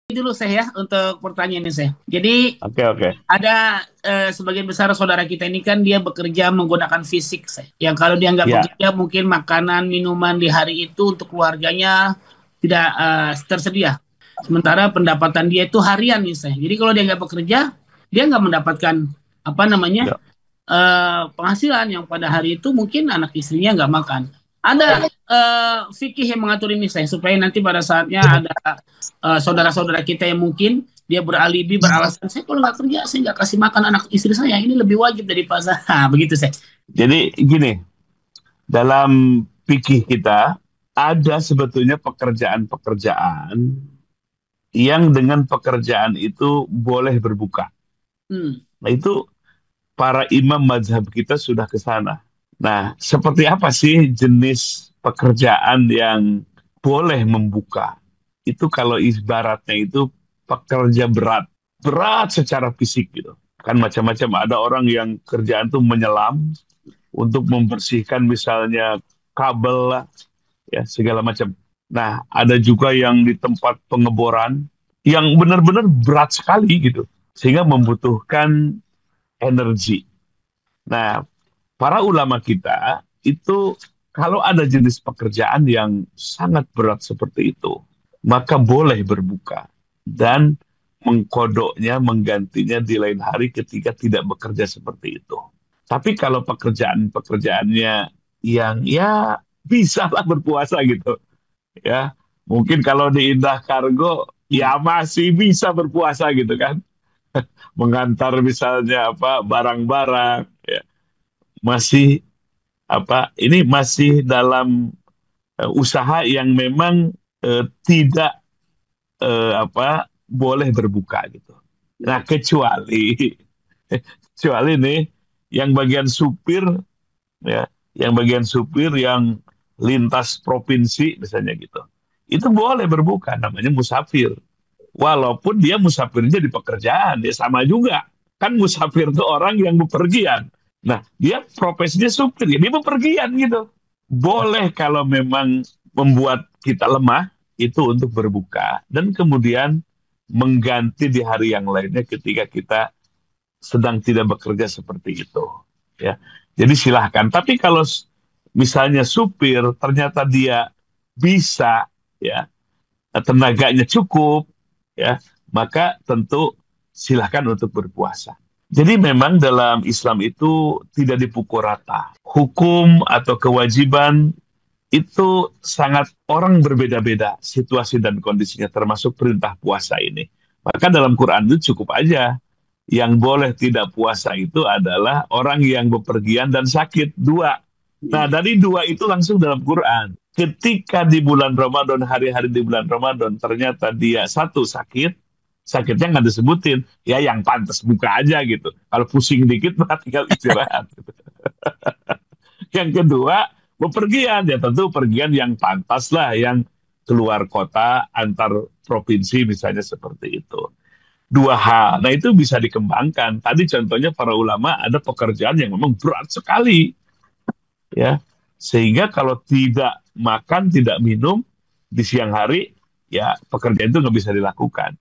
dulu saya ya untuk pertanyaan ini saya. Jadi Oke, oke. ada sebagian besar saudara kita ini kan dia bekerja menggunakan fisik saya. Yang kalau dia nggak Ya, bekerja mungkin makanan minuman di hari itu untuk keluarganya tidak tersedia. Sementara pendapatan dia itu harian nih saya. Jadi kalau dia nggak bekerja dia nggak mendapatkan apa namanya ya. penghasilan yang pada hari itu mungkin anak istrinya nggak makan. Ada fikih yang mengatur ini saya supaya nanti pada saatnya ada saudara-saudara kita yang mungkin dia beralibi beralasan saya kalau nggak kerja saya nggak kasih makan anak istri saya ini lebih wajib dari pasar. Begitu saya. Jadi gini, dalam fikih kita ada sebetulnya pekerjaan-pekerjaan yang dengan pekerjaan itu boleh berbuka. Hmm. Nah, itu para imam mazhab kita sudah ke sana. Nah, seperti apa sih jenis pekerjaan yang boleh membuka? Itu kalau ibaratnya itu pekerja berat. Berat secara fisik gitu. Kan macam-macam. Ada orang yang kerjaan tuh menyelam untuk membersihkan misalnya kabel lah, ya segala macam. Nah, ada juga yang di tempat pengeboran yang benar-benar berat sekali gitu. Sehingga membutuhkan energi. Nah, para ulama kita itu kalau ada jenis pekerjaan yang sangat berat seperti itu, maka boleh berbuka dan mengkodoknya, menggantinya di lain hari ketika tidak bekerja seperti itu. Tapi kalau pekerjaan-pekerjaannya yang ya bisa lah berpuasa gitu, ya mungkin kalau di Indah Kargo Hmm. ya masih bisa berpuasa gitu kan, mengantar misalnya apa barang-barang, ya masih apa ini masih dalam usaha yang memang tidak apa boleh berbuka gitu. Nah, kecuali nih yang bagian supir, ya, yang bagian supir yang lintas provinsi misalnya gitu. Itu boleh berbuka, namanya musafir. Walaupun dia musafirnya di pekerjaan, dia sama juga. Kan musafir itu orang yang bepergian. Nah, dia profesinya supir, jadi bepergian gitu. Boleh kalau memang membuat kita lemah, itu untuk berbuka. Dan kemudian mengganti di hari yang lainnya ketika kita sedang tidak bekerja seperti itu. Ya, jadi silahkan. Tapi kalau misalnya supir, ternyata dia bisa, ya, tenaganya cukup, ya, maka tentu silahkan untuk berpuasa. Jadi memang dalam Islam itu tidak dipukul rata. Hukum atau kewajiban itu sangat orang berbeda-beda situasi dan kondisinya termasuk perintah puasa ini. Maka dalam Quran itu cukup aja yang boleh tidak puasa itu adalah orang yang bepergian dan sakit. Dua. Nah, dari dua itu langsung dalam Quran. Ketika di bulan Ramadan, hari-hari di bulan Ramadan, ternyata dia satu sakit, sakitnya nggak disebutin. Ya yang pantas buka aja gitu. Kalau pusing dikit, maka tinggal istirahat. Yang kedua, bepergian. Ya tentu pergian yang pantas lah, yang keluar kota, antar provinsi misalnya seperti itu. Dua hal. Nah itu bisa dikembangkan. Tadi contohnya para ulama ada pekerjaan yang memang berat sekali, ya. Sehingga kalau tidak makan, tidak minum di siang hari, ya pekerjaan itu nggak bisa dilakukan.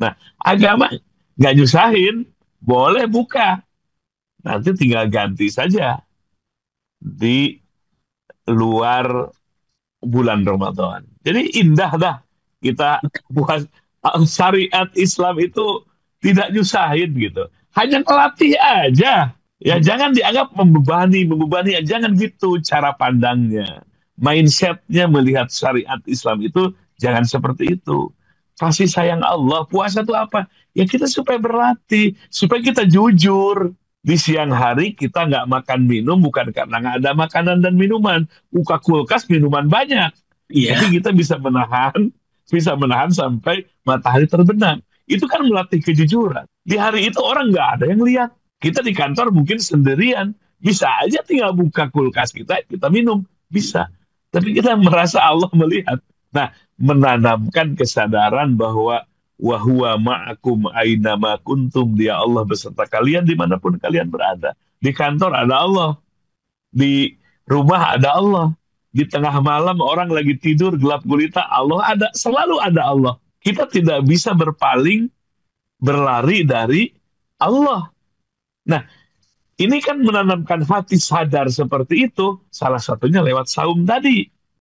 Nah, agama nggak nyusahin, boleh buka. Nanti tinggal ganti saja di luar bulan Ramadan. Jadi indah dah kita buat syariat Islam itu tidak nyusahin gitu. Hanya melatih aja. Ya jangan dianggap membebani, membebani. Jangan gitu cara pandangnya. Mindsetnya melihat syariat Islam itu jangan seperti itu. Kasih sayang Allah. Puasa itu apa? Ya kita supaya berlatih, supaya kita jujur. Di siang hari kita nggak makan minum bukan karena nggak ada makanan dan minuman. Buka kulkas minuman banyak. Iya. Tapi kita bisa menahan sampai matahari terbenam. Itu kan melatih kejujuran. Di hari itu orang nggak ada yang lihat. Kita di kantor mungkin sendirian. Bisa aja tinggal buka kulkas kita minum. Bisa. Tapi kita merasa Allah melihat. Nah, menanamkan kesadaran bahwa wahwa ma'akum ainama kuntum, dia Allah beserta kalian dimanapun kalian berada. Di kantor ada Allah, di rumah ada Allah, di tengah malam orang lagi tidur gelap gulita Allah ada, selalu ada Allah. kita tidak bisa berpaling, berlari dari Allah. Nah, ini kan menanamkan hati sadar seperti itu, salah satunya lewat saum tadi.